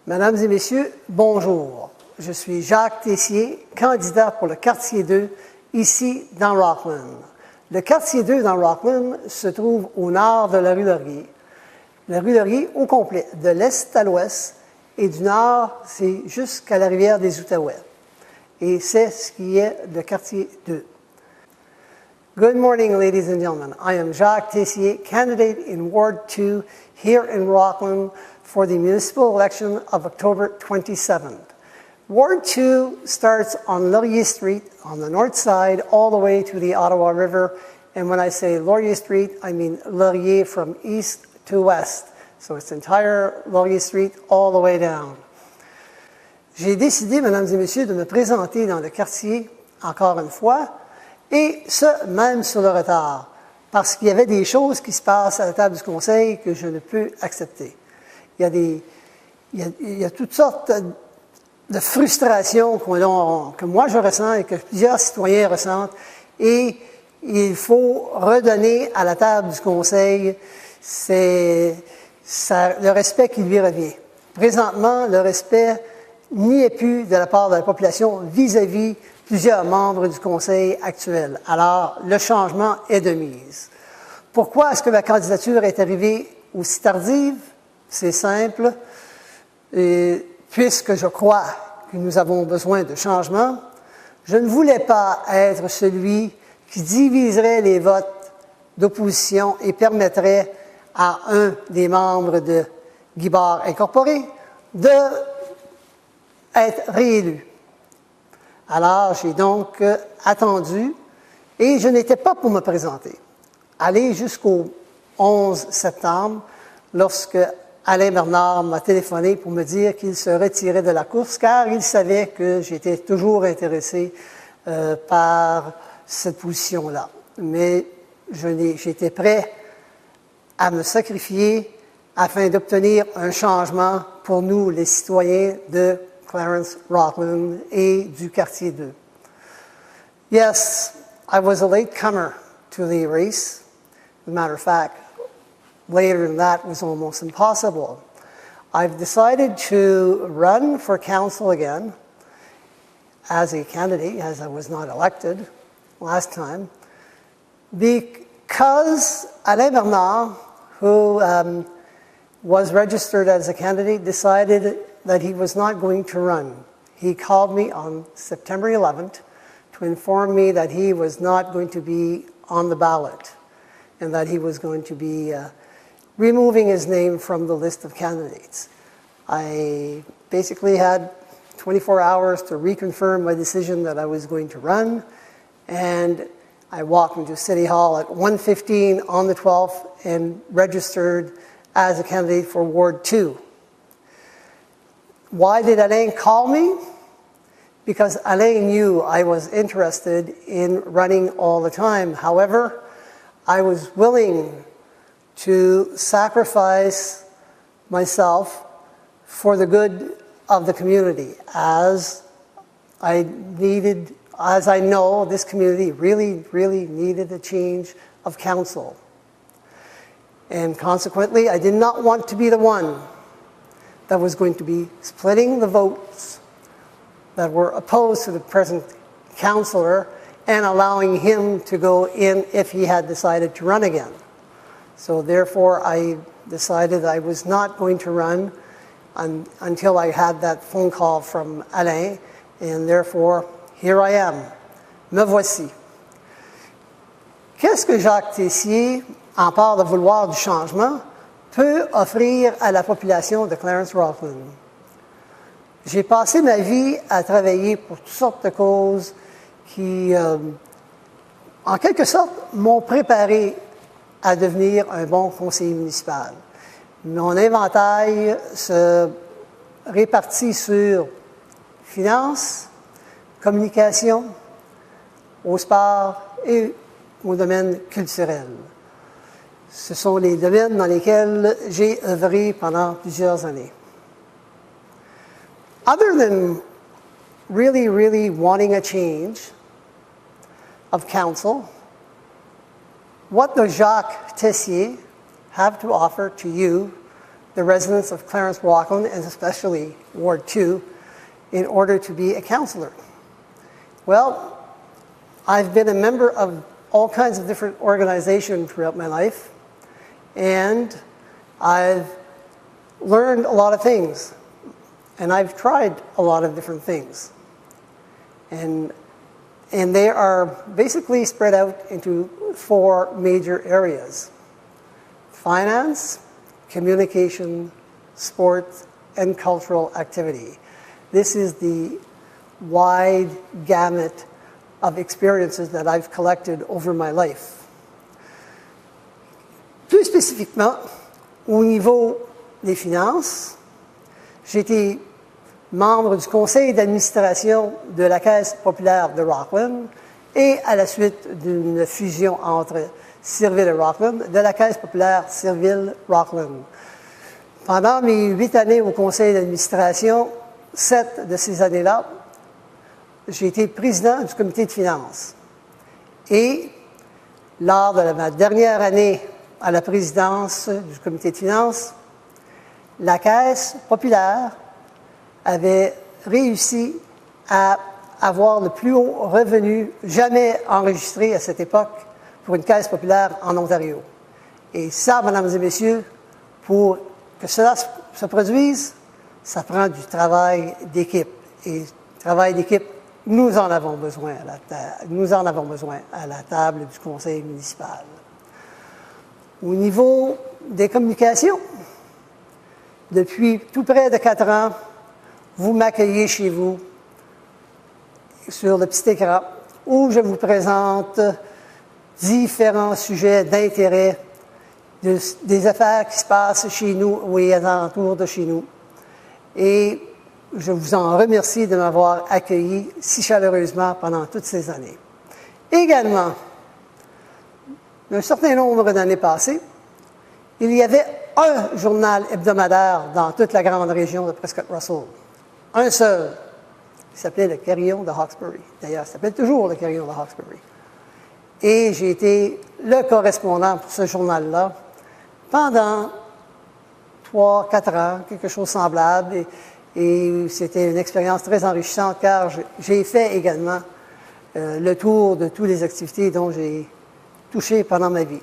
Mesdames et messieurs, bonjour. Je suis Jacques Tessier, candidat pour le quartier 2, ici dans Rockland. Le quartier 2 dans Rockland se trouve au nord de la rue Laurier. La rue Laurier au complet, de l'est à l'ouest, et du nord, c'est jusqu'à la rivière des Outaouais. Et c'est ce qui est le quartier 2. Good morning, ladies and gentlemen. I am Jacques Tessier, candidate in Ward 2 here in Rockland for the municipal election of October 27th. Ward 2 starts on Laurier Street on the north side all the way to the Ottawa River. And when I say Laurier Street, I mean Laurier from east to west. So it's entire Laurier Street all the way down. J'ai décidé, mesdames et messieurs, de me présenter dans le quartier encore une fois, et ce, même sur le retard, parce qu'il y avait des choses qui se passent à la table du conseil que je ne peux accepter. Il y a toutes sortes de frustrations que moi je ressens et que plusieurs citoyens ressentent, et il faut redonner à la table du conseil le respect qui lui revient. Présentement, le respect n'y est plus de la part de la population vis-à-vis plusieurs membres du conseil actuel. Alors, le changement est de mise. Pourquoi est-ce que ma candidature est arrivée aussi tardive? C'est simple. Et puisque je crois que nous avons besoin de changement, je ne voulais pas être celui qui diviserait les votes d'opposition et permettrait à un des membres de Guibard Incorporé d'être réélu. Alors, j'ai donc attendu, et je n'étais pas pour me présenter. Aller jusqu'au 11 septembre, lorsque Alain Bernard m'a téléphoné pour me dire qu'il se retirait de la course, car il savait que j'étais toujours intéressé par cette position-là. Mais j'étais prêt à me sacrifier afin d'obtenir un changement pour nous, les citoyens de Clarence, Rockland et du quartier 2. Yes, I was a latecomer to the race. As a matter of fact, later than that was almost impossible. I've decided to run for council again as a candidate, as I was not elected last time, because Alain Bernard, who was registered as a candidate, decided that he was not going to run. He called me on September 11th to inform me that he was not going to be on the ballot and that he was going to be removing his name from the list of candidates. I basically had 24 hours to reconfirm my decision that I was going to run, and I walked into City Hall at 1:15 on the 12th and registered as a candidate for Ward 2. Why did Alain call me? Because Alain knew I was interested in running all the time. However, I was willing to sacrifice myself for the good of the community, as I know this community really, really needed a change of council. And consequently, I did not want to be the one that was going to be splitting the votes that were opposed to the present councillor and allowing him to go in if he had decided to run again. So therefore, I decided I was not going to run until I had that phone call from Alain, and therefore, here I am. Me voici. Qu'est-ce que Jacques Tessier, en part de vouloir du changement, peut offrir à la population de Clarence-Rockland? J'ai passé ma vie à travailler pour toutes sortes de causes qui, en quelque sorte, m'ont préparé à devenir un bon conseiller municipal. Mon inventaire se répartit sur finances, communication, au sport et au domaine culturel. Ce sont les domaines dans lesquels j'ai œuvré pendant plusieurs années. Other than really, really wanting a change of council, what does Jacques Tessier have to offer to you, the residents of Clarence Rockland, and especially Ward 2, in order to be a counselor? Well, I've been a member of all kinds of different organizations throughout my life, and I've learned a lot of things, and I've tried a lot of different things. And they are basically spread out into 4 major areas: finance, communication, sport, and cultural activity. This is the wide gamut of experiences that I've collected over my life. Plus spécifiquement, au niveau des finances, j'ai été membre du conseil d'administration de la Caisse populaire de Rockland et, à la suite d'une fusion entre Sirville et Rockland, de la Caisse populaire Sirville-Rockland. Pendant mes 8 années au conseil d'administration, 7 de ces années-là, j'ai été président du comité de finances. Et lors de ma dernière année à la présidence du comité de finances, la Caisse populaire avait réussi à avoir le plus haut revenu jamais enregistré à cette époque pour une Caisse populaire en Ontario. Et ça, mesdames et messieurs, pour que cela se produise, ça prend du travail d'équipe. Et travail d'équipe, nous en avons besoin à la table du conseil municipal. Au niveau des communications, depuis tout près de 4 ans, vous m'accueillez chez vous sur le petit écran où je vous présente différents sujets d'intérêt, des affaires qui se passent chez nous ou aux alentours de chez nous. Et je vous en remercie de m'avoir accueilli si chaleureusement pendant toutes ces années. Également, un certain nombre d'années passées, il y avait un journal hebdomadaire dans toute la grande région de Prescott-Russell. Un seul, qui s'appelait le Carillon de Hawkesbury. D'ailleurs, ça s'appelle toujours le Carillon de Hawkesbury. Et j'ai été le correspondant pour ce journal-là pendant 3-4 ans, quelque chose de semblable. Et c'était une expérience très enrichissante car j'ai fait également le tour de toutes les activités dont j'ai touché pendant ma vie.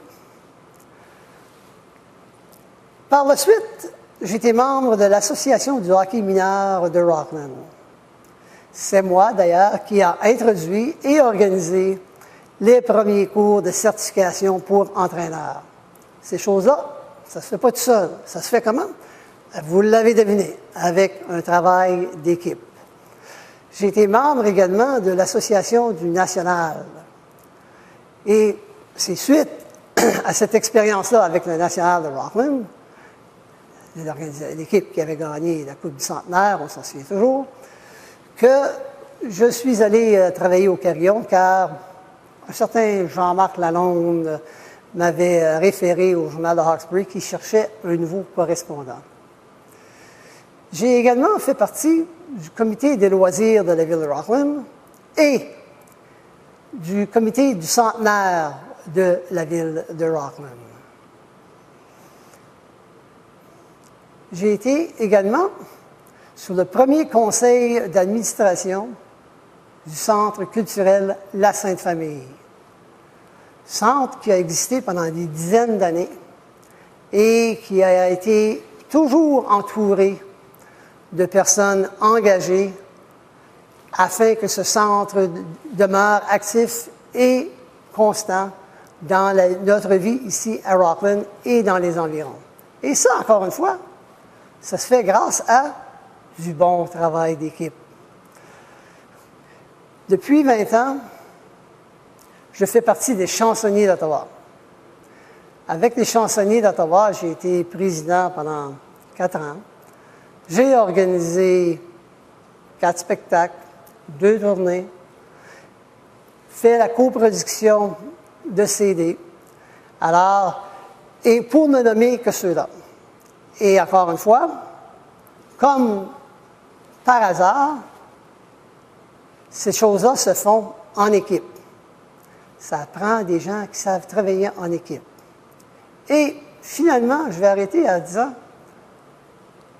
Par la suite, j'étais membre de l'Association du hockey mineur de Rockland. C'est moi, d'ailleurs, qui a introduit et organisé les premiers cours de certification pour entraîneurs. Ces choses-là, ça ne se fait pas tout seul. Ça se fait comment? Vous l'avez deviné, avec un travail d'équipe. J'ai été membre également de l'Association du National. Et c'est suite à cette expérience-là avec le National de Rockland, l'équipe qui avait gagné la Coupe du Centenaire, on s'en souvient toujours, que je suis allé travailler au Carillon car un certain Jean-Marc Lalonde m'avait référé au journal de Hawkesbury qui cherchait un nouveau correspondant. J'ai également fait partie du comité des loisirs de la ville de Rockland et du comité du centenaire de la ville de Rockland. J'ai été également sur le premier conseil d'administration du Centre culturel La Sainte-Famille. Centre qui a existé pendant des dizaines d'années et qui a été toujours entouré de personnes engagées afin que ce centre demeure actif et constant dans notre vie ici à Rockland et dans les environs. Et ça, encore une fois, ça se fait grâce à du bon travail d'équipe. Depuis 20 ans, je fais partie des chansonniers d'Ottawa. Avec les chansonniers d'Ottawa, j'ai été président pendant 4 ans. J'ai organisé 4 spectacles, 2 tournées, fait la coproduction de CD. Alors, et pour ne nommer que ceux-là. Et encore une fois, comme par hasard, ces choses-là se font en équipe. Ça prend des gens qui savent travailler en équipe. Et finalement, je vais arrêter en disant,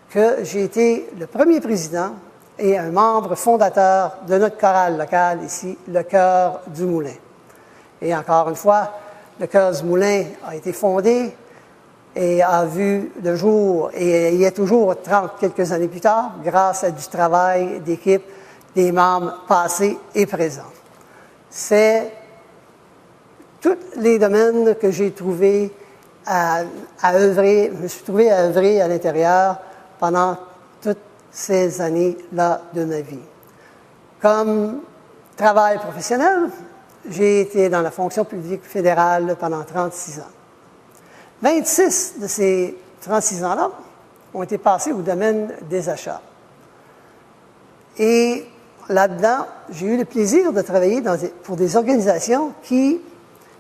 que j'ai été le premier président et un membre fondateur de notre chorale locale ici, le Chœur du Moulin. Et encore une fois, le Chœur du Moulin a été fondé et a vu le jour, et y est toujours 30 quelques années plus tard, grâce à du travail d'équipe des membres passés et présents. C'est tous les domaines que j'ai trouvé à œuvrer, je me suis trouvé à œuvrer à l'intérieur pendant toutes ces années-là de ma vie. Comme travail professionnel, j'ai été dans la fonction publique fédérale pendant 36 ans. 26 de ces 36 ans-là ont été passés au domaine des achats. Et là-dedans, j'ai eu le plaisir de travailler pour des organisations qui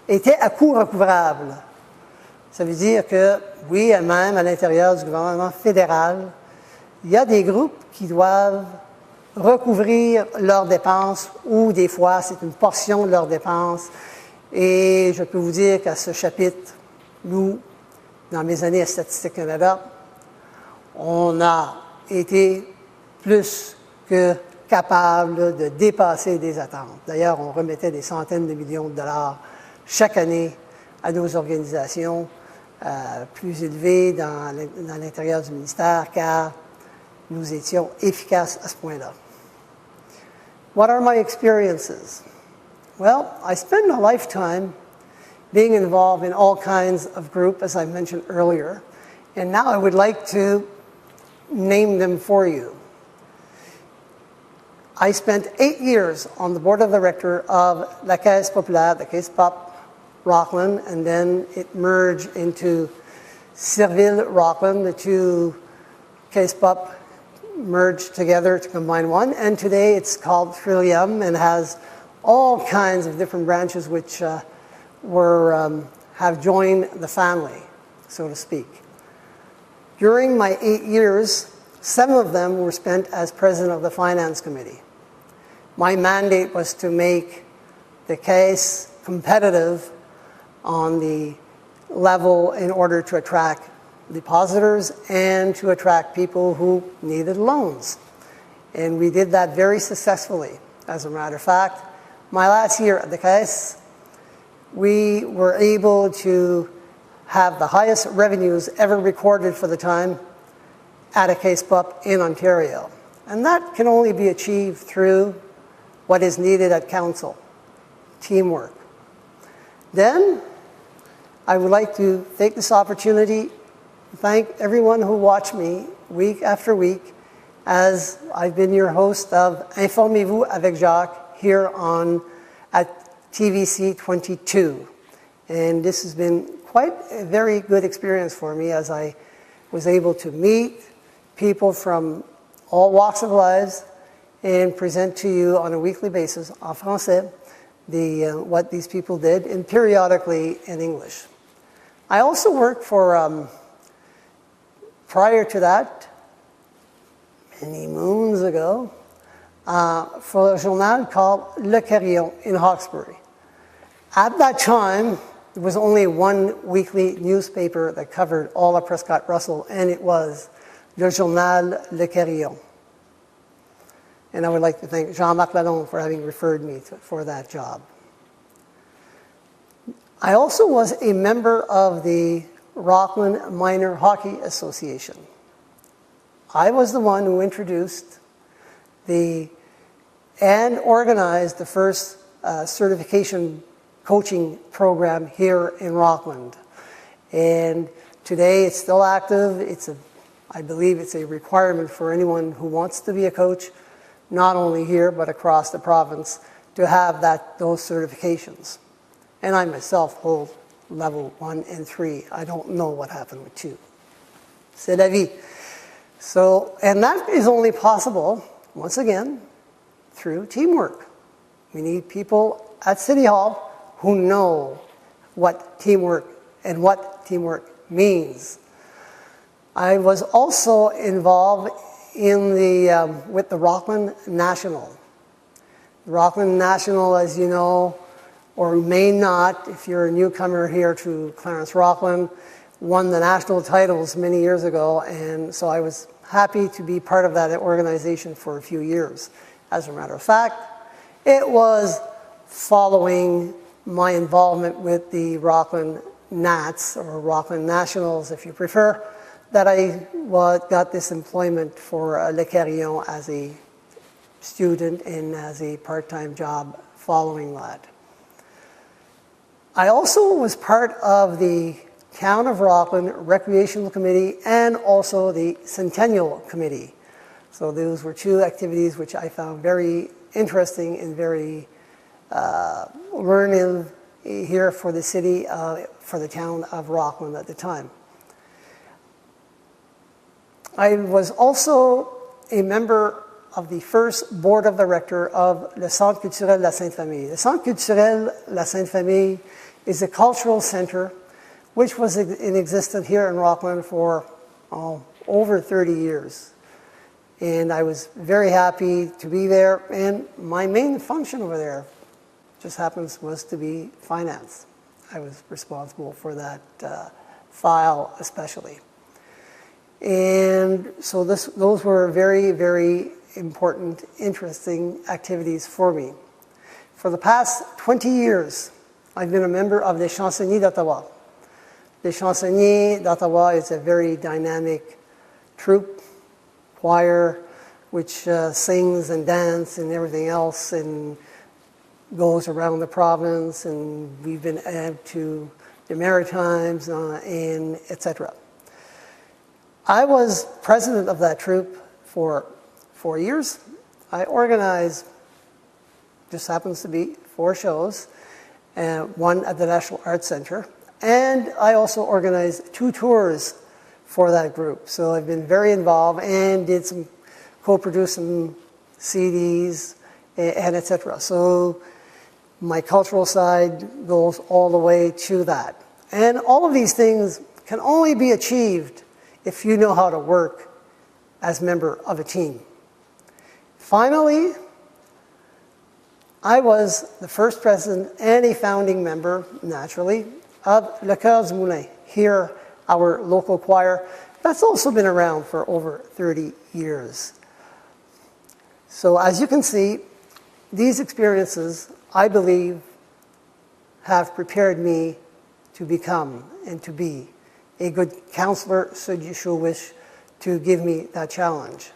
étaient à coût recouvrable. Ça veut dire que, oui, même à l'intérieur du gouvernement fédéral, il y a des groupes qui doivent recouvrir leurs dépenses ou des fois, c'est une portion de leurs dépenses. Et je peux vous dire qu'à ce chapitre, nous, dans mes années à Statistique Canada, on a été plus que capable de dépasser des attentes. D'ailleurs, on remettait des centaines de millions de dollars chaque année à nos organisations plus élevées dans l'intérieur du ministère, car nous étions efficaces à ce point-là. What are my experiences? Well, I spent a lifetime being involved in all kinds of groups, as I mentioned earlier, and now I would like to name them for you. I spent 8 years on the board of directors of La Caisse Populaire, the Caisse Pop Rockland, and then it merged into Serville Rockland. The two Caisse Pop merged together to combine one, and today it's called Trillium and has all kinds of different branches which have joined the family, so to speak. During my 8 years, 7 of them were spent as president of the Finance Committee. My mandate was to make the case competitive on the level in order to attract depositors and to attract people who needed loans. And we did that very successfully. As a matter of fact, my last year at the Caisse, we were able to have the highest revenues ever recorded for the time at a Caisse Pop in Ontario. And that can only be achieved through what is needed at council, teamwork. Then, I would like to take this opportunity to thank everyone who watched me week after week as I've been your host of Informez-vous avec Jacques here at TVC 22. And this has been quite a very good experience for me as I was able to meet people from all walks of lives and present to you on a weekly basis en français what these people did, and periodically in English. I also worked for, prior to that, many moons ago, for a journal called Le Carillon in Hawkesbury. At that time, there was only one weekly newspaper that covered all of Prescott-Russell, and it was Le Journal Le Carillon. And I would like to thank Jean-Marc Lalonde for having referred me for that job. I also was a member of the Rockland Minor Hockey Association. I was the one who introduced and organized the first certification coaching program here in Rockland. And today it's still active. I believe it's a requirement for anyone who wants to be a coach, not only here but across the province, to have those certifications. And I myself hold level 1 and 3. I don't know what happened with 2. C'est la vie. So, and that is only possible, once again, through teamwork. We need people at City Hall who know what teamwork and what teamwork means. I was also involved with the Rockland National. The Rockland National, as you know, or may not, if you're a newcomer here to Clarence Rockland, won the national titles many years ago, and so I was happy to be part of that organization for a few years. As a matter of fact, it was following my involvement with the Rockland Nats, or Rockland Nationals if you prefer, that I got this employment for Le Carillon as a student and as a part-time job following that. I also was part of the Town of Rockland Recreational Committee and also the Centennial Committee. So those were two activities which I found very interesting and very learning here for the city, for the town of Rockland at the time. I was also a member of the first board of director of Le Centre Culturel La Sainte-Famille. Le Centre Culturel La Sainte-Famille is a cultural center which was in existence here in Rockland for over 30 years. And I was very happy to be there, and my main function over there just was to be finance. I was responsible for that file especially. And so those were very, very important, interesting activities for me. For the past 20 years, I've been a member of Les Chansonniers d'Ottawa. Les Chansonniers d'Ottawa is a very dynamic troupe, choir, which sings and dances and everything else and goes around the province, and we've been added to the Maritimes and etc. I was president of that troupe for 4 years. I organized, just happens to be 4 shows, one at the National Arts Center, and I also organized 2 tours for that group. So I've been very involved and co-produced some CDs and etc. So my cultural side goes all the way to that. And all of these things can only be achieved if you know how to work as a member of a team. Finally, I was the first president and a founding member, naturally, of Le Chœur du Moulin, here, our local choir. That's also been around for over 30 years. So as you can see, these experiences, I believe, have prepared me to become and to be a good counselor, should you so wish to give me that challenge.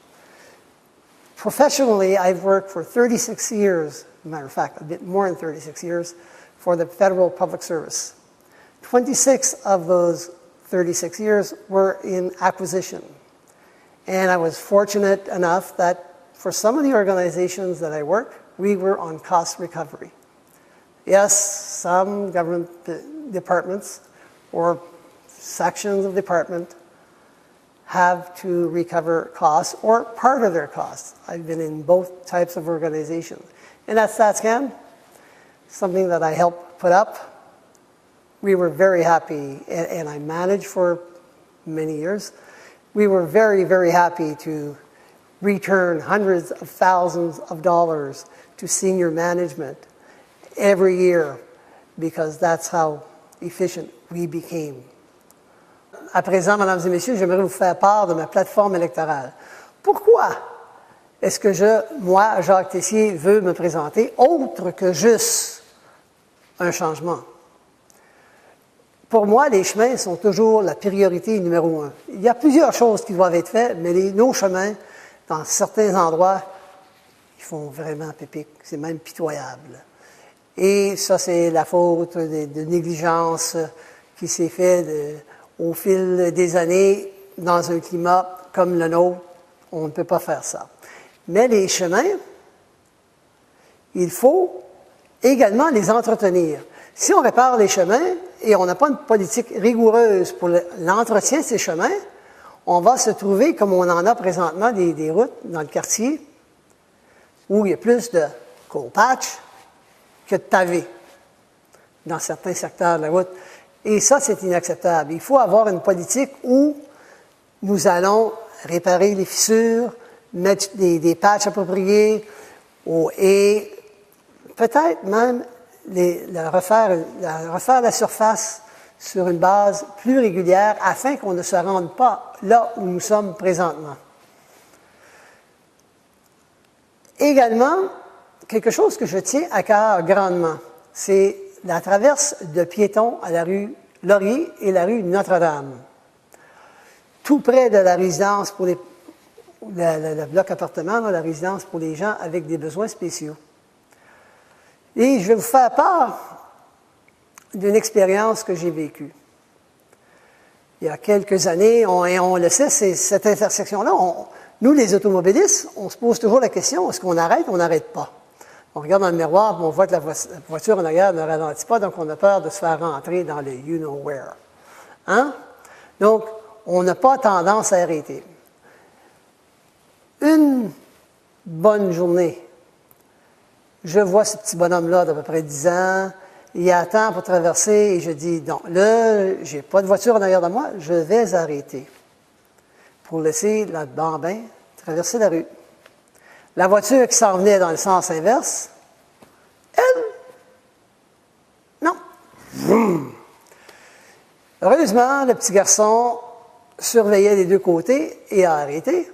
Professionally, I've worked for 36 years, as a matter of fact, a bit more than 36 years, for the Federal Public Service. 26 of those 36 years were in acquisition. And I was fortunate enough that for some of the organizations that I worked, we were on cost recovery. Yes, some government departments or sections of department have to recover costs or part of their costs. I've been in both types of organizations. And at StatsCan, something that I helped put up, we were very happy, and I managed for many years. We were very, very happy to return hundreds of thousands of dollars to senior management every year because that's how efficient we became. À présent, mesdames et messieurs, j'aimerais vous faire part de ma plateforme électorale. Pourquoi est-ce que moi, Jacques Tessier, veux me présenter autre que juste un changement? Pour moi, les chemins sont toujours la priorité numéro 1. Il y a plusieurs choses qui doivent être faites, mais nos chemins, dans certains endroits, ils font vraiment pipic. C'est même pitoyable. Et ça, c'est la faute de négligence qui s'est faite au fil des années dans un climat comme le nôtre. On ne peut pas faire ça. Mais les chemins, il faut également les entretenir. Si on répare les chemins et on n'a pas une politique rigoureuse pour l'entretien de ces chemins, on va se trouver, comme on en a présentement, des routes dans le quartier où il y a plus de coal patch que de pavés dans certains secteurs de la route. Et ça, c'est inacceptable. Il faut avoir une politique où nous allons réparer les fissures, mettre des patchs appropriés et peut-être même refaire la surface sur une base plus régulière afin qu'on ne se rende pas là où nous sommes présentement. Également, quelque chose que je tiens à cœur grandement, c'est la traverse de piétons à la rue Laurier et la rue Notre-Dame. Tout près de la résidence pour le bloc appartement, la résidence pour les gens avec des besoins spéciaux. Et je vais vous faire part d'une expérience que j'ai vécue. Il y a quelques années, on le sait, c'est cette intersection-là, nous les automobilistes, on se pose toujours la question, est-ce qu'on arrête ou on n'arrête pas? On regarde dans le miroir, on voit que la voiture en arrière ne ralentit pas, donc on a peur de se faire rentrer dans le you know where. Hein? Donc, on n'a pas tendance à arrêter. Une bonne journée, je vois ce petit bonhomme-là d'à peu près 10 ans, il attend pour traverser et je dis, non, là, j'ai pas de voiture en arrière de moi, je vais arrêter pour laisser la bambin traverser la rue. La voiture qui s'en venait dans le sens inverse, elle, non. Vroom. Heureusement, le petit garçon surveillait les deux côtés et a arrêté,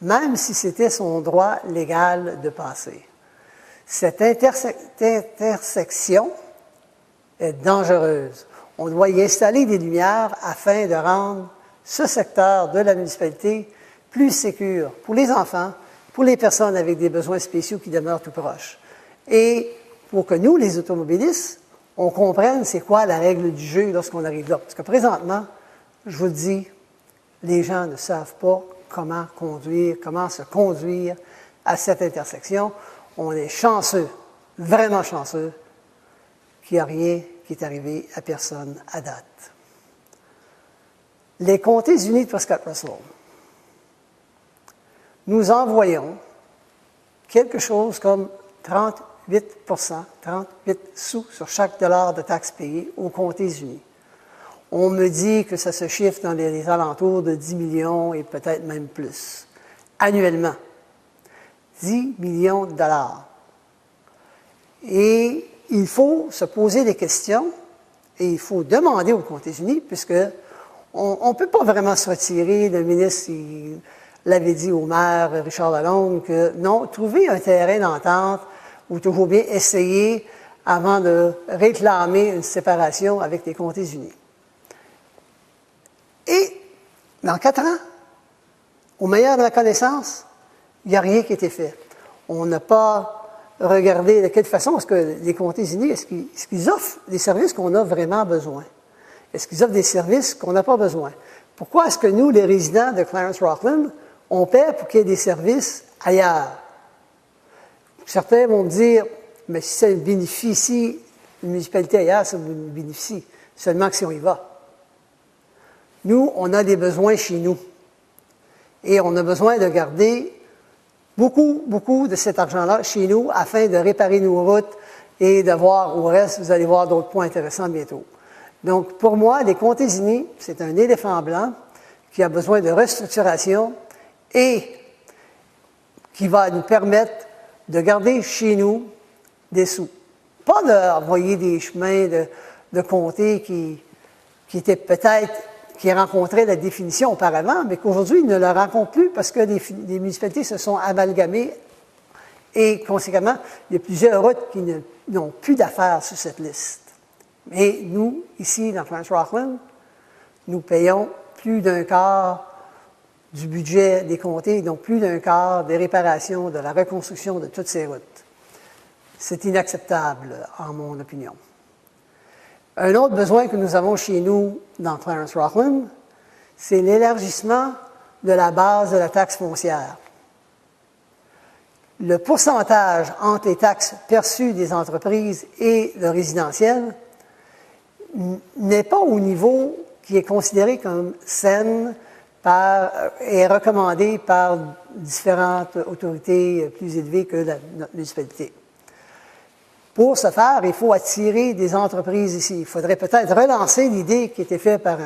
même si c'était son droit légal de passer. Cette intersection est dangereuse. On doit y installer des lumières afin de rendre ce secteur de la municipalité plus sécure pour les enfants, pour les personnes avec des besoins spéciaux qui demeurent tout proches. Et pour que nous, les automobilistes, on comprenne c'est quoi la règle du jeu lorsqu'on arrive là. Parce que présentement, je vous le dis, les gens ne savent pas comment conduire, comment se conduire à cette intersection. On est chanceux, vraiment chanceux, qu'il n'y a rien qui est arrivé à personne à date. Les Comtés unis de Prescott-Russell, nous envoyons quelque chose comme 38 sous sur chaque dollar de taxes payées aux Comtés unis. On me dit que ça se chiffre dans les alentours de 10 millions et peut-être même plus, annuellement. 10 millions de dollars. Et il faut se poser des questions et il faut demander aux Comtés unis, puisque on ne peut pas vraiment se retirer. Le ministre il l'avait dit au maire Richard Lalonde que non, trouver un terrain d'entente ou toujours bien essayer avant de réclamer une séparation avec les Comtés unis. Et dans 4 ans, au meilleur de la connaissance, il n'y a rien qui a été fait. On n'a pas regardé de quelle façon est-ce que les Comtés unis, est-ce qu'ils offrent des services qu'on a vraiment besoin? Est-ce qu'ils offrent des services qu'on n'a pas besoin? Pourquoi est-ce que nous, les résidents de Clarence-Rockland, on paie pour qu'il y ait des services ailleurs? Certains vont me dire, mais si ça bénéficie une municipalité ailleurs, ça vous bénéficie. Seulement que si on y va. Nous, on a des besoins chez nous. Et on a besoin de garder beaucoup de cet argent-là chez nous afin de réparer nos routes et de voir au reste, vous allez voir d'autres points intéressants bientôt. Donc, pour moi, les Comtés unis, c'est un éléphant blanc qui a besoin de restructuration et qui va nous permettre de garder chez nous des sous. Pas d'envoyer des chemins de comtés qui étaient peut-être, qui rencontraient la définition auparavant, mais qu'aujourd'hui, ils ne la rencontrent plus parce que les municipalités se sont amalgamées et, conséquemment, il y a plusieurs routes qui n'ont plus d'affaires sur cette liste. Mais nous, ici, dans Clarence-Rockland, nous payons plus d'un quart du budget des comtés, donc plus d'un quart des réparations, de la reconstruction de toutes ces routes. C'est inacceptable, en mon opinion. Un autre besoin que nous avons chez nous dans Clarence-Rockland, c'est l'élargissement de la base de la taxe foncière. Le pourcentage entre les taxes perçues des entreprises et le résidentiel n'est pas au niveau qui est considéré comme sain et recommandé par différentes autorités plus élevées que notre municipalité. Pour ce faire, il faut attirer des entreprises ici. Il faudrait peut-être relancer l'idée qui était faite par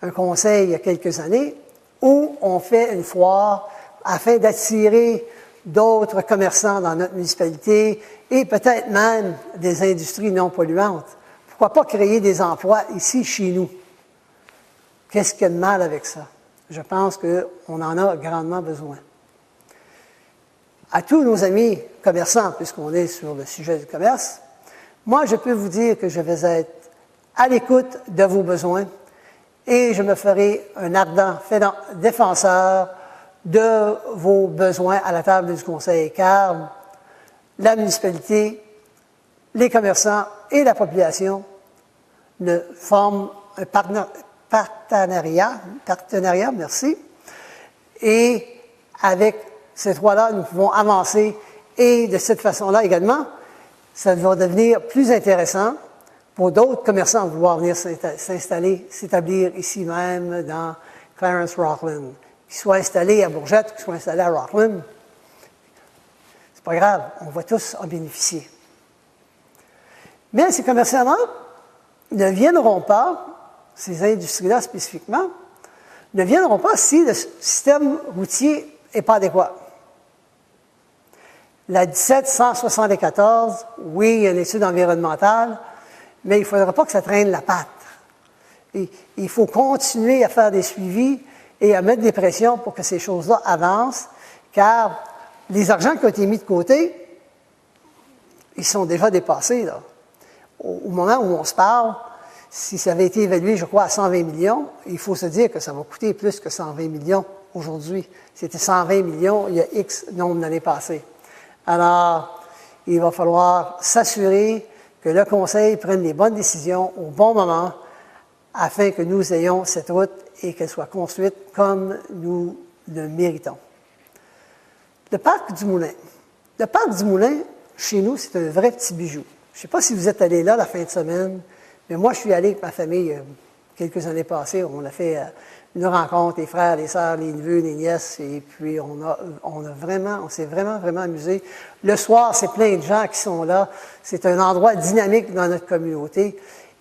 un conseil il y a quelques années, où on fait une foire afin d'attirer d'autres commerçants dans notre municipalité et peut-être même des industries non polluantes. Pourquoi pas créer des emplois ici, chez nous? Qu'est-ce qu'il y a de mal avec ça? Je pense qu'on en a grandement besoin. à tous nos amis commerçants, puisqu'on est sur le sujet du commerce, moi, je peux vous dire que je vais être à l'écoute de vos besoins et je me ferai un ardent défenseur de vos besoins à la table du Conseil, car la municipalité, les commerçants et la population ne forment un partenariat, merci, et avec ces trois-là, nous pouvons avancer et de cette façon-là également, ça va devenir plus intéressant pour d'autres commerçants à vouloir venir s'installer, s'établir ici même dans Clarence-Rockland. Qu'ils soient installés à Bourgette, qu'ils soient installés à Rockland, c'est pas grave, on va tous en bénéficier. Mais ces commerçants-là ne viendront pas, ces industries-là spécifiquement, ne viendront pas si le système routier n'est pas adéquat. La 1774, oui, il y a une étude environnementale, mais il ne faudra pas que ça traîne la patte. Et il faut continuer à faire des suivis et à mettre des pressions pour que ces choses-là avancent, car les argents qui ont été mis de côté, ils sont déjà dépassés, là. Au moment où on se parle, si ça avait été évalué, je crois, à 120 millions, il faut se dire que ça va coûter plus que 120 millions aujourd'hui. C'était 120 millions il y a X nombre d'années passées. Alors, il va falloir s'assurer que le Conseil prenne les bonnes décisions au bon moment afin que nous ayons cette route et qu'elle soit construite comme nous le méritons. Le parc du Moulin. Le parc du Moulin, chez nous, c'est un vrai petit bijou. Je ne sais pas si vous êtes allés là la fin de semaine, mais moi, je suis allé avec ma famille quelques années passées. On a fait une rencontre, les frères, les sœurs, les neveux, les nièces, et puis on s'est vraiment amusé. Le soir, c'est plein de gens qui sont là. C'est un endroit dynamique dans notre communauté.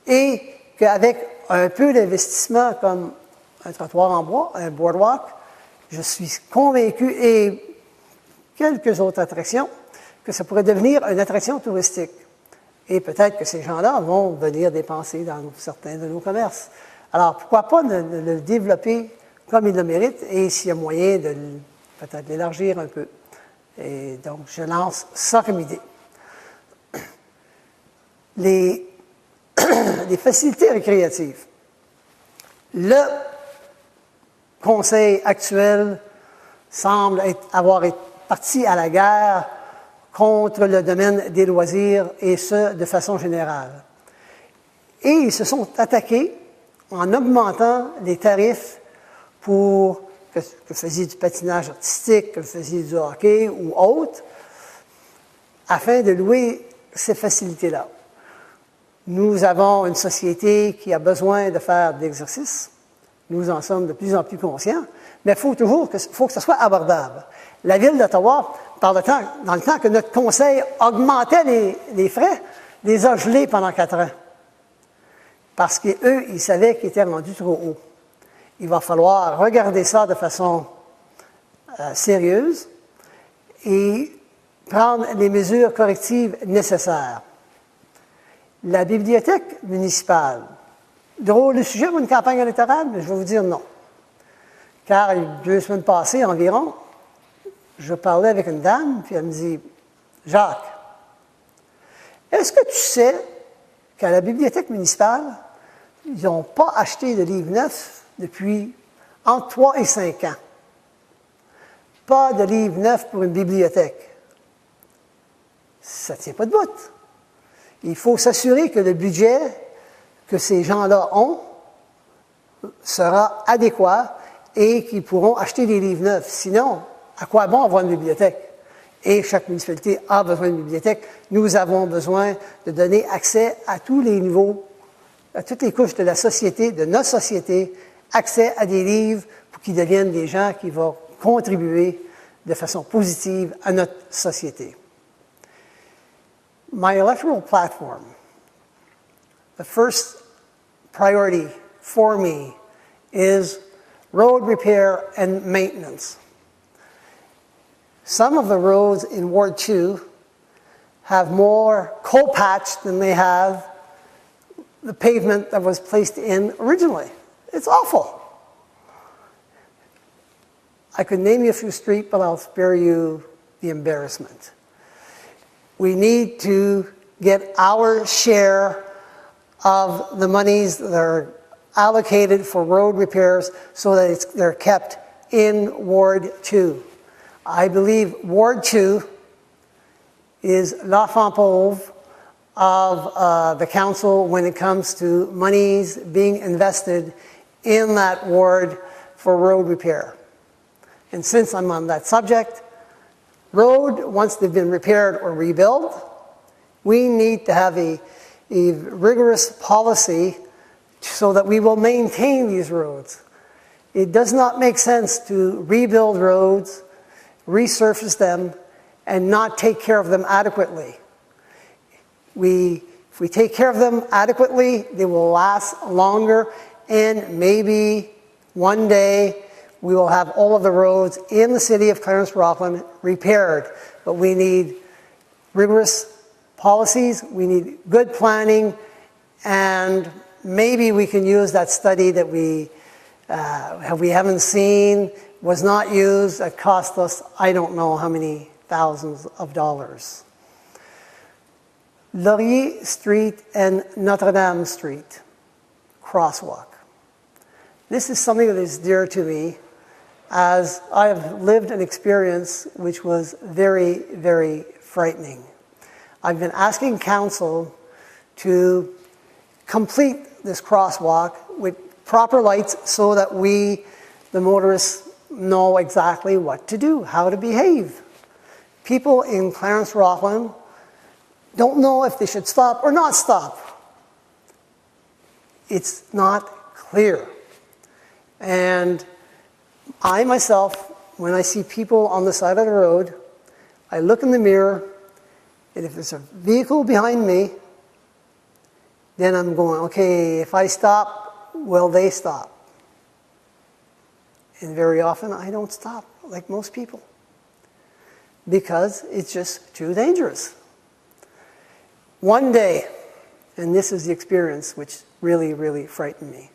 Et qu'avec un peu d'investissement comme un trottoir en bois, un boardwalk, je suis convaincu, et quelques autres attractions, que ça pourrait devenir une attraction touristique. Et peut-être que ces gens-là vont venir dépenser dans certains de nos commerces. Alors, pourquoi pas le développer comme il le mérite et s'il y a moyen de peut-être l'élargir un peu. Et donc, je lance ça comme idée. Les facilités récréatives. Le Conseil actuel semble avoir été parti à la guerre contre le domaine des loisirs, et ce, de façon générale. Et ils se sont attaqués en augmentant les tarifs pour que vous faisiez du patinage artistique, que vous faisiez du hockey ou autre, afin de louer ces facilités-là. Nous avons une société qui a besoin de faire de l'exercice. Nous en sommes de plus en plus conscients, mais il faut que ce soit abordable. La Ville d'Ottawa, dans le temps que notre conseil augmentait les frais, les a gelés pendant 4 ans. Parce qu'eux, ils savaient qu'ils étaient rendus trop haut. Il va falloir regarder ça de façon sérieuse et prendre les mesures correctives nécessaires. La bibliothèque municipale. Drôle de sujet pour une campagne électorale, mais je vais vous dire non. Car 2 semaines passées environ, je parlais avec une dame, puis elle me dit, « Jacques, est-ce que tu sais qu'à la bibliothèque municipale, ils n'ont pas acheté de livres neufs depuis entre 3 et 5 ans? Pas de livres neufs pour une bibliothèque. Ça ne tient pas de bout. Il faut s'assurer que le budget que ces gens-là ont sera adéquat et qu'ils pourront acheter des livres neufs. Sinon, à quoi bon avoir une bibliothèque? Et chaque municipalité a besoin d'une bibliothèque. Nous avons besoin de donner accès à tous les niveaux, à toutes les couches de la société, de notre société, accès à des livres pour qu'ils deviennent des gens qui vont contribuer de façon positive à notre société. My electoral platform. The first priority for me is road repair and maintenance. Some of the roads in Ward 2 have more coal patch than they have the pavement that was placed in originally. It's awful. I could name you a few streets, but I'll spare you the embarrassment. We need to get our share of the monies that are allocated for road repairs so that they're kept in Ward 2. I believe Ward 2 is l'enfant pauvre of the council when it comes to monies being invested in that ward for road repair. And since I'm on that subject, road, once they've been repaired or rebuilt, we need to have a rigorous policy so that we will maintain these roads. It does not make sense to rebuild roads, resurface them, and not take care of them adequately. If we take care of them adequately, they will last longer, and maybe one day we will have all of the roads in the city of Clarence-Rockland repaired. But we need rigorous policies, we need good planning, and maybe we can use that study that we haven't seen, was not used, that cost us I don't know how many thousands of dollars. Laurier Street and Notre Dame Street crosswalk. This is something that is dear to me, as I have lived an experience which was very, very frightening. I've been asking council to complete this crosswalk with proper lights so that we, the motorists, know exactly what to do, how to behave. People in Clarence-Rockland don't know if they should stop or not stop. It's not clear. And I myself, when I see people on the side of the road, I look in the mirror, and if there's a vehicle behind me, then I'm going, okay, if I stop, will they stop? And very often I don't stop, like most people, because it's just too dangerous. One day, and this is the experience which really, really frightened me.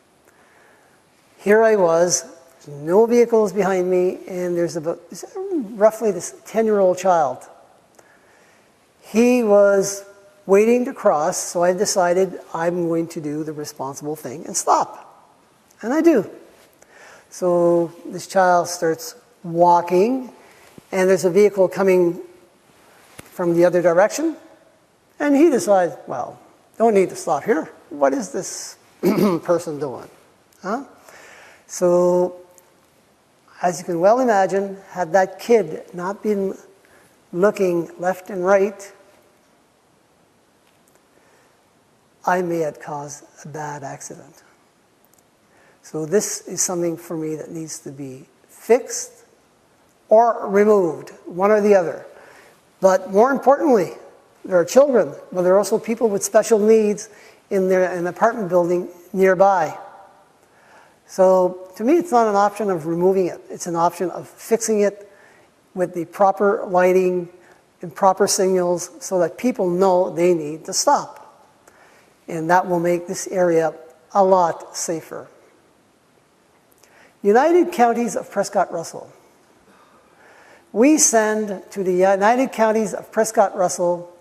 Here I was, there's no vehicles behind me, and there's roughly this 10-year-old child. He was waiting to cross, so I decided I'm going to do the responsible thing and stop. And I do. So this child starts walking, and there's a vehicle coming from the other direction, and he decides, well, don't need to stop here. What is this person doing? Huh? So, as you can well imagine, had that kid not been looking left and right, I may have caused a bad accident. So this is something for me that needs to be fixed or removed, one or the other. But more importantly, there are children, but there are also people with special needs in an apartment building nearby. So to me, it's not an option of removing it. It's an option of fixing it with the proper lighting and proper signals so that people know they need to stop. And that will make this area a lot safer. United Counties of Prescott-Russell. We send to the United Counties of Prescott-Russell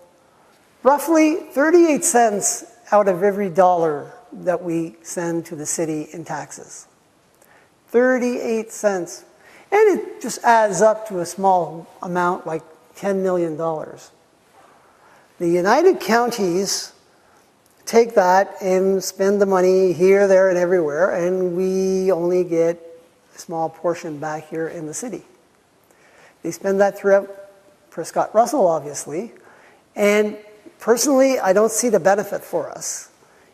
roughly 38 cents out of every dollar that we send to the city in taxes. 38 cents. And it just adds up to a small amount like $10 million. The United Counties take that and spend the money here, there, and everywhere, and we only get a small portion back here in the city. They spend that throughout Prescott-Russell, obviously, and personally, I don't see the benefit for us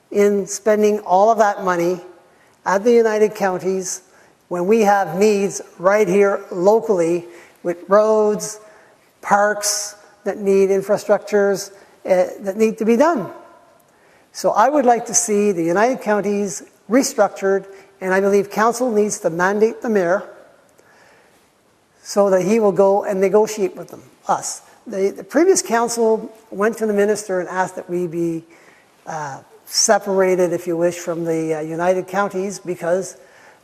in spending all of that money at the United Counties when we have needs right here locally with roads, parks that need infrastructures that need to be done. So I would like to see the United Counties restructured, and I believe council needs to mandate the mayor so that he will go and negotiate with them, us. The previous council went to the minister and asked that we be separated, if you wish, from the United Counties because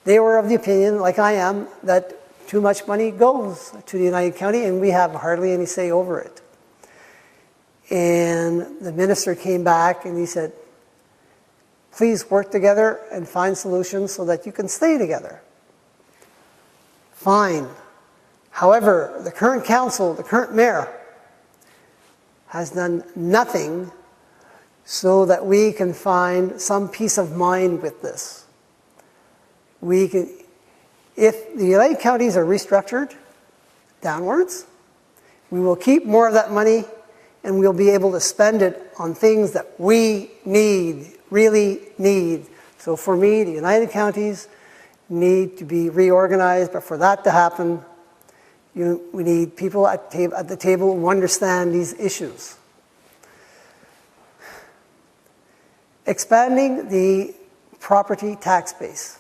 they were of the opinion, like I am, that too much money goes to the United County, and we have hardly any say over it. And the minister came back and he said, please work together and find solutions so that you can stay together. Fine. However, the current council, the current mayor, has done nothing so that we can find some peace of mind with this. If the United Counties are restructured downwards, we will keep more of that money and we'll be able to spend it on things that we need, really need. So for me, the United Counties need to be reorganized, but for that to happen, we need people at the table who understand these issues. Expanding the property tax base.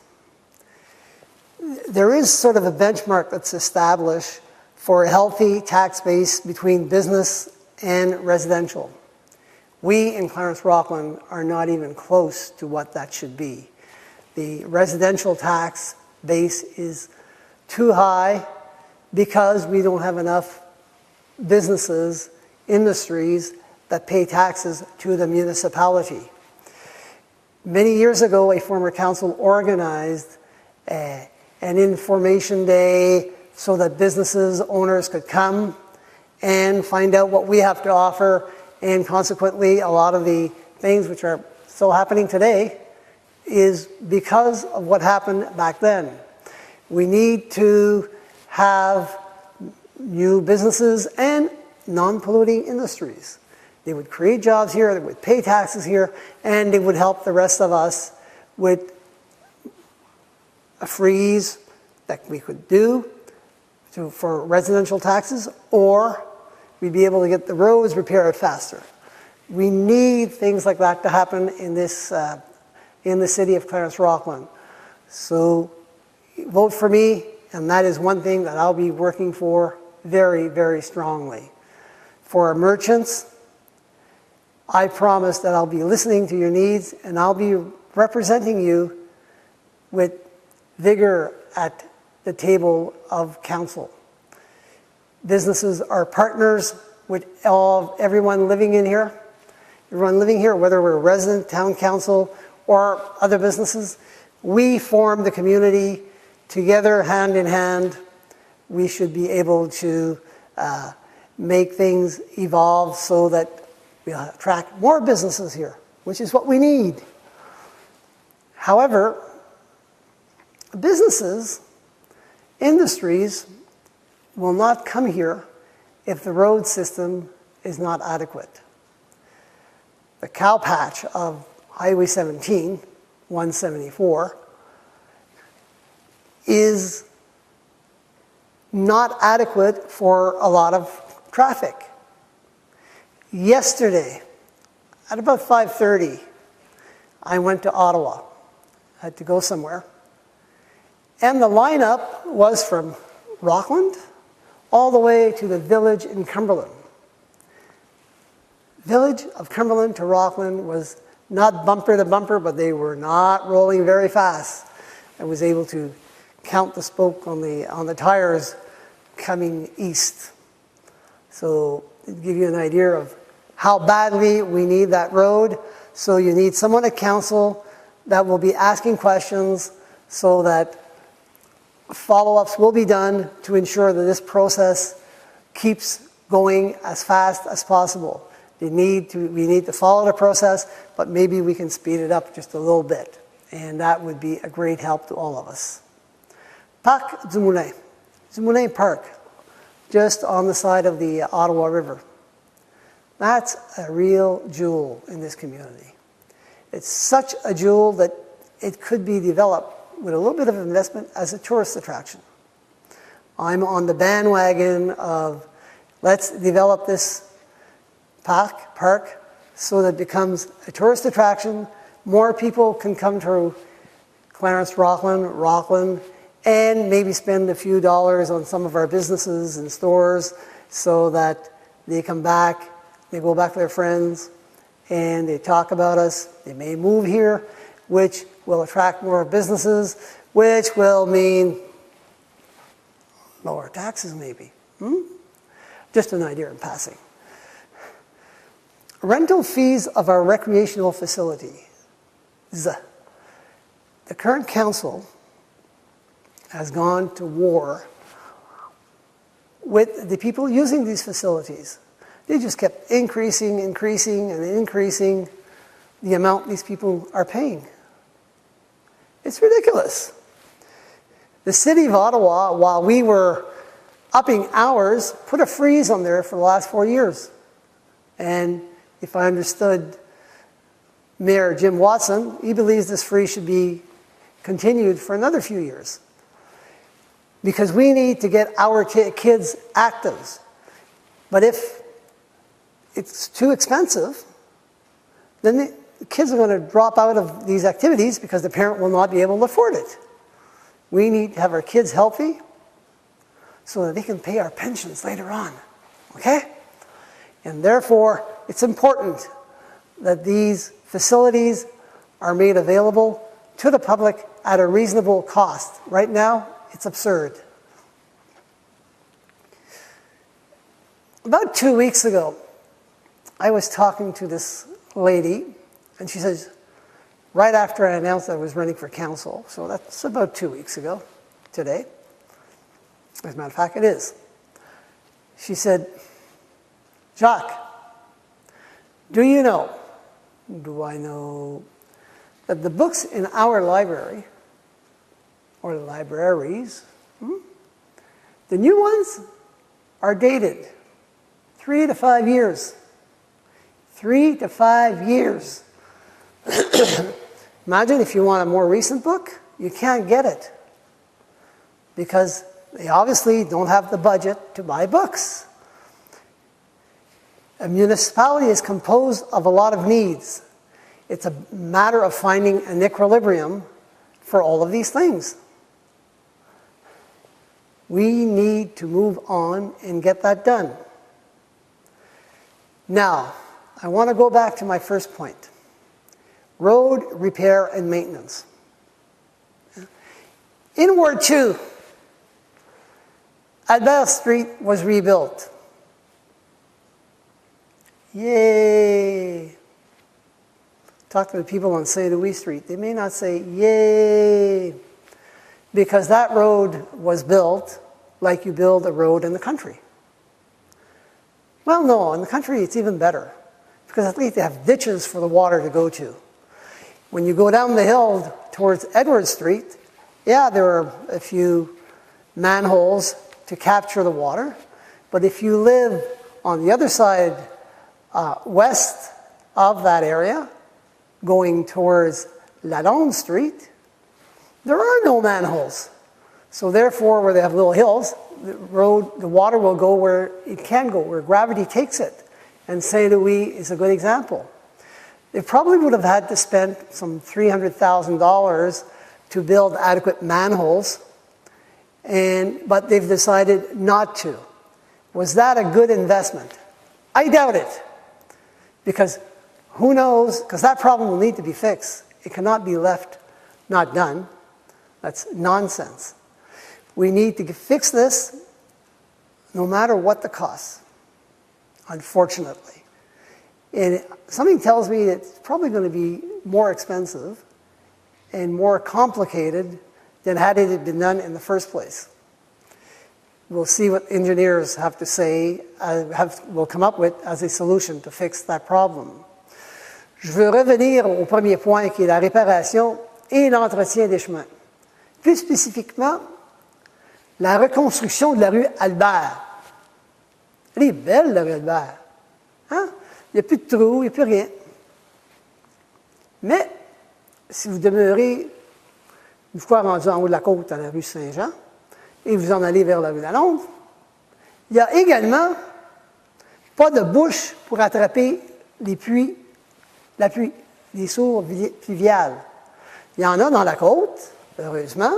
There is sort of a benchmark that's established for a healthy tax base between business and residential. We in Clarence-Rockland are not even close to what that should be. The residential tax base is too high because we don't have enough businesses, industries that pay taxes to the municipality. Many years ago, a former council organized an information day so that businesses, owners could come and find out what we have to offer, and consequently a lot of the things which are still happening today is because of what happened back then. We need to have new businesses and non-polluting industries. They would create jobs here, they would pay taxes here, and they would help the rest of us with a freeze that we could do for residential taxes, or we'd be able to get the roads repaired faster. We need things like that to happen in this, in the city of Clarence-Rockland. So vote for me, and that is one thing that I'll be working for very, very strongly. For our merchants, I promise that I'll be listening to your needs and I'll be representing you with vigor at the table of council. Businesses are partners with everyone living in here. Everyone living here, whether we're a resident, town council, or other businesses, we form the community together, hand in hand. We should be able to make things evolve so that we attract more businesses here, which is what we need. However, businesses, industries will not come here if the road system is not adequate. The cow patch of Highway 17, 174, is not adequate for a lot of traffic. Yesterday, at about 5:30, I went to Ottawa. I had to go somewhere. And the lineup was from Rockland all the way to the village in Cumberland. Village of Cumberland to Rockland was not bumper to bumper, but they were not rolling very fast. I was able to count the spoke on the tires coming east. So to give you an idea of how badly we need that road. So you need someone at council that will be asking questions so that follow-ups will be done to ensure that this process keeps going as fast as possible. We need to follow the process, but maybe we can speed it up just a little bit. And that would be a great help to all of us. Parc du Moulin. Du Moulin Park, just on the side of the Ottawa River. That's a real jewel in this community. It's such a jewel that it could be developed with a little bit of investment as a tourist attraction. I'm on the bandwagon of let's develop this park so that it becomes a tourist attraction. More people can come to Clarence-Rockland, and maybe spend a few dollars on some of our businesses and stores so that they come back, they go back to their friends, and they talk about us. They may move here, which will attract more businesses, which will mean Lower taxes, maybe. Just an idea in passing. Rental fees of our recreational facility. The current council has gone to war with the people using these facilities. They just kept increasing the amount these people are paying. It's ridiculous. The city of Ottawa, while we were upping hours, put a freeze on there for the last 4 years. And if I understood Mayor Jim Watson, he believes this freeze should be continued for another few years. Because we need to get our kids active. But if it's too expensive, then the kids are going to drop out of these activities because the parent will not be able to afford it. We need to have our kids healthy so that they can pay our pensions later on. Okay? And therefore, it's important that these facilities are made available to the public at a reasonable cost. Right now, it's absurd. About 2 weeks ago, I was talking to this lady, and she says, right after I announced I was running for council, so that's about 2 weeks ago today. As a matter of fact, it is. She said, Jacques, do you know, do I know, that the books in our library, or libraries, the new ones are dated 3 to 5 years. 3 to 5 years. Imagine if you want a more recent book, you can't get it because they obviously don't have the budget to buy books. A municipality is composed of a lot of needs. It's a matter of finding an equilibrium for all of these things. We need to move on and get that done. Now, I want to go back to my first point. Road repair and maintenance. In Ward 2, Albert Street was rebuilt. Yay! Talk to the people on St. Louis Street. They may not say yay, because that road was built like you build a road in the country. Well, no, in the country it's even better, because at least they have ditches for the water to go to. When you go down the hill towards Edward Street, yeah, there are a few manholes to capture the water, but if you live on the other side, west of that area, going towards Lalonde Street, there are no manholes. So therefore, where they have little hills, the water will go where it can go, where gravity takes it. And St. Louis is a good example. They probably would have had to spend some $300,000 to build adequate manholes, but they've decided not to. Was that a good investment? I doubt it. Because who knows, because that problem will need to be fixed. It cannot be left not done. That's nonsense. We need to fix this no matter what the cost, unfortunately. And something tells me that it's probably going to be more expensive and more complicated than had it been done in the first place. We'll see what engineers have to say, will come up with as a solution to fix that problem. Je veux revenir au premier point qui est la réparation et l'entretien des chemins. Plus spécifiquement, la reconstruction de la rue Albert. Elle est belle, la rue Albert. Hein? Il n'y a plus de trous, il n'y a plus rien. Mais, si vous demeurez une fois rendu en haut de la côte à la rue Saint-Jean, et vous en allez vers la rue Lalonde, il n'y a également pas de bouche pour attraper la pluie, les sources pluviales. Il y en a dans la côte, heureusement,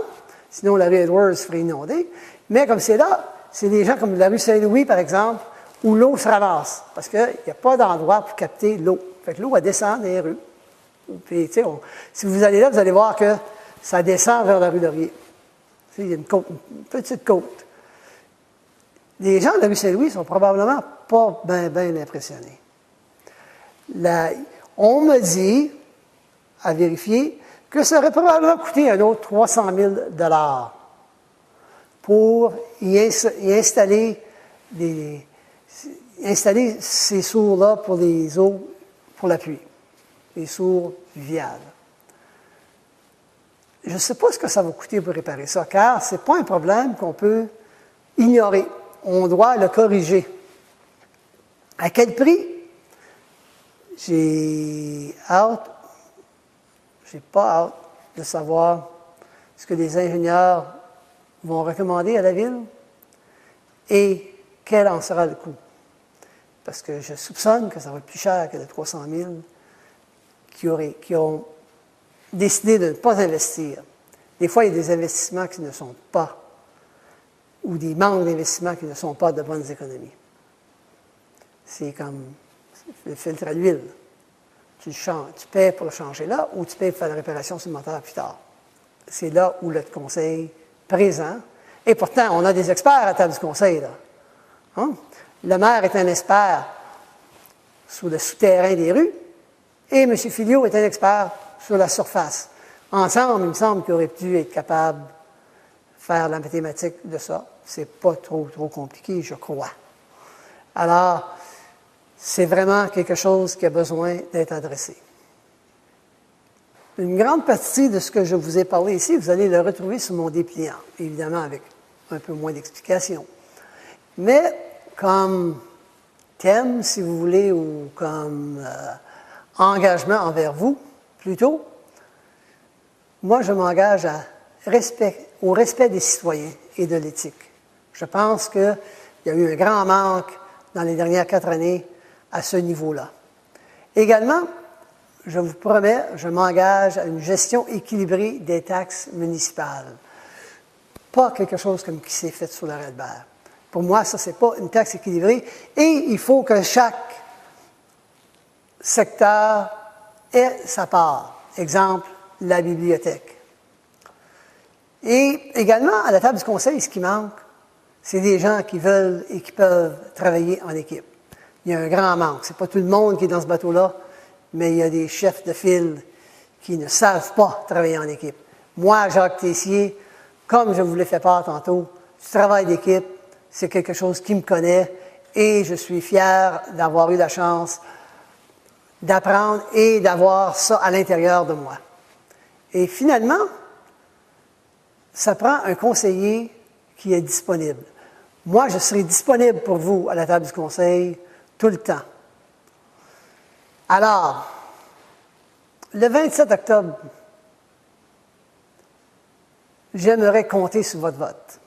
sinon la rue Edwards serait inondée. Mais comme c'est là, c'est des gens comme la rue Saint-Louis, par exemple, où l'eau se ramasse, parce qu'il n'y a pas d'endroit pour capter l'eau. Fait que l'eau, elle descend dans les rues. Puis, si vous allez là, vous allez voir que ça descend vers la rue Laurier. Il y a une petite côte. les gens de la rue Saint-Louis ne sont probablement pas bien impressionnés. On me dit, à vérifier, que ça aurait probablement coûté un autre 300 000 $ pour y installer ces sourds-là pour les eaux, pour la pluie, les sourds fluviales. Je ne sais pas ce que ça va coûter pour réparer ça, car ce n'est pas un problème qu'on peut ignorer. On doit le corriger. À quel prix? J'ai pas hâte de savoir ce que les ingénieurs vont recommander à la ville et quel en sera le coût. Parce que je soupçonne que ça va être plus cher que les 300 000 qui ont décidé de ne pas investir. Des fois, il y a des investissements qui ne sont pas, ou des manques d'investissements qui ne sont pas de bonnes économies. C'est comme le filtre à l'huile. Tu paies pour le changer là, ou tu paies pour faire la réparation sur le moteur plus tard. C'est là où le conseil présent, et pourtant, on a des experts à la table du conseil, là. Hein? Le maire est un expert sur le souterrain des rues, et M. Filliot est un expert sur la surface. Ensemble, il me semble qu'ils auraient dû être capables de faire la mathématique de ça. C'est pas trop compliqué, je crois. Alors, c'est vraiment quelque chose qui a besoin d'être adressé. Une grande partie de ce que je vous ai parlé ici, vous allez le retrouver sur mon dépliant, évidemment avec un peu moins d'explications. Mais comme thème, si vous voulez, ou comme engagement envers vous, plutôt, moi, je m'engage au respect des citoyens et de l'éthique. Je pense qu'il y a eu un grand manque dans les dernières 4 années à ce niveau-là. Également, je vous promets, je m'engage à une gestion équilibrée des taxes municipales. Pas quelque chose comme qui s'est fait sur le Red-Bert. Pour moi, ça, c'est pas une taxe équilibrée. Et il faut que chaque secteur ait sa part. Exemple, la bibliothèque. Et également, à la table du conseil, ce qui manque, c'est des gens qui veulent et qui peuvent travailler en équipe. Il y a un grand manque. Ce n'est pas tout le monde qui est dans ce bateau-là, mais il y a des chefs de file qui ne savent pas travailler en équipe. Moi, Jacques Tessier, comme je vous l'ai fait part tantôt, du travail d'équipe, c'est quelque chose qui me connaît et je suis fier d'avoir eu la chance d'apprendre et d'avoir ça à l'intérieur de moi. Et finalement, ça prend un conseiller qui est disponible. Moi, je serai disponible pour vous à la table du conseil tout le temps. Alors, le 27 octobre, j'aimerais compter sur votre vote.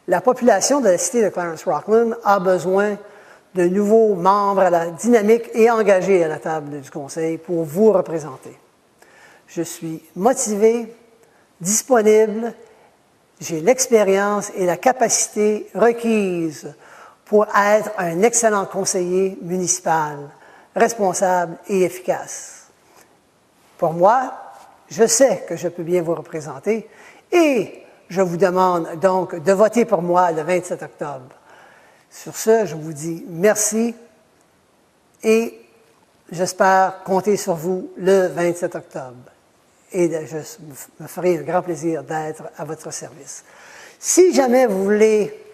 La population de la cité de Clarence-Rockland a besoin de nouveaux membres à la dynamique et engagés à la table du conseil pour vous représenter. Je suis motivé, disponible, j'ai l'expérience et la capacité requise pour être un excellent conseiller municipal, responsable et efficace. Pour moi, je sais que je peux bien vous représenter et je vous demande donc de voter pour moi le 27 octobre. Sur ce, je vous dis merci et j'espère compter sur vous le 27 octobre. Et je me ferai un grand plaisir d'être à votre service. Si jamais vous voulez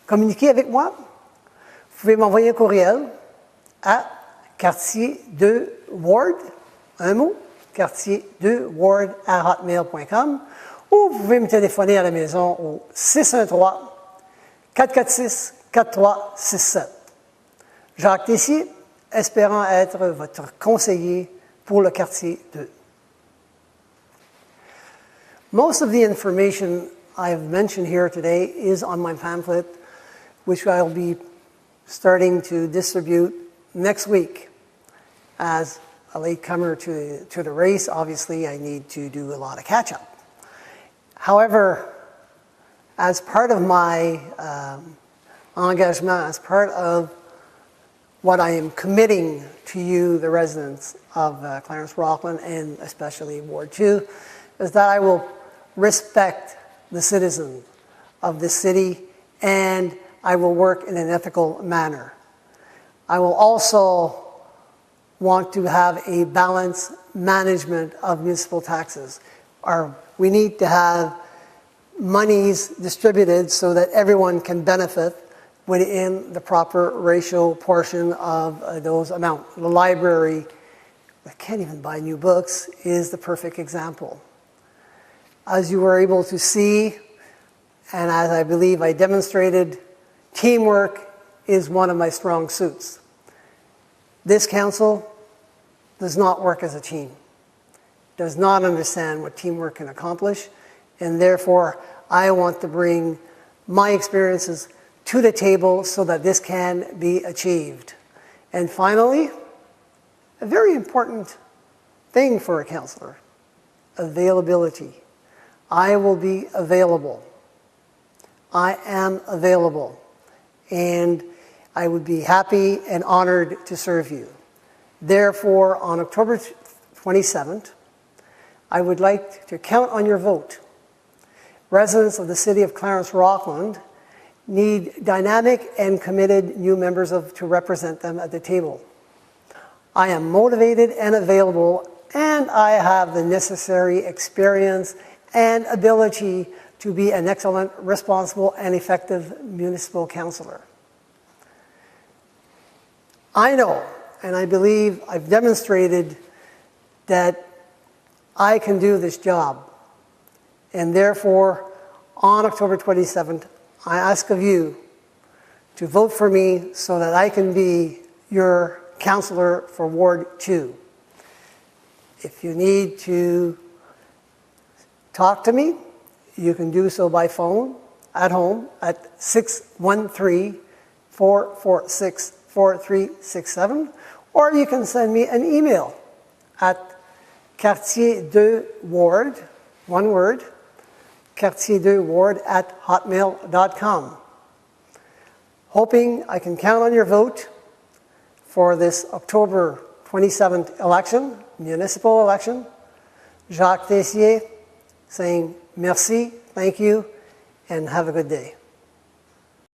communiquer avec moi, vous pouvez m'envoyer un courriel à quartier 2 Ward, un mot, quartier 2 Ward à hotmail.com, ou vous pouvez me téléphoner à la maison au 613-446-4367. Jacques Tessier, espérant être votre conseiller pour le quartier 2. Most of the information I have mentioned here today is on my pamphlet, which I'll be starting to distribute next week. As a latecomer to the race, obviously I need to do a lot of catch-up. However, as part of my engagement, as part of what I am committing to you, the residents of Clarence-Rockland, and especially Ward 2, is that I will respect the citizens of this city and I will work in an ethical manner. I will also want to have a balanced management of municipal taxes. We need to have monies distributed so that everyone can benefit within the proper ratio portion of those amounts. The library, I can't even buy new books, is the perfect example. As you were able to see, and as I believe I demonstrated, teamwork is one of my strong suits. This council does not work as a team, does not understand what teamwork can accomplish, and therefore I want to bring my experiences to the table so that this can be achieved. And finally, a very important thing for a councillor, availability. I will be available. I am available. And I would be happy and honored to serve you. Therefore, on October 27th, I would like to count on your vote. Residents of the city of Clarence-Rockland need dynamic and committed new members to represent them at the table. I am motivated and available, and I have the necessary experience and ability to be an excellent, responsible, and effective municipal councillor. I know, and I believe I've demonstrated that I can do this job. And therefore, on October 27th, I ask of you to vote for me so that I can be your councillor for Ward 2. If you need to talk to me, you can do so by phone at home at 613-446-4367, or you can send me an email at quartier2ward, one word, quartier2ward@hotmail.com. Hoping I can count on your vote for this October 27th election, municipal election. Jacques Tessier saying merci, thank you, and have a good day.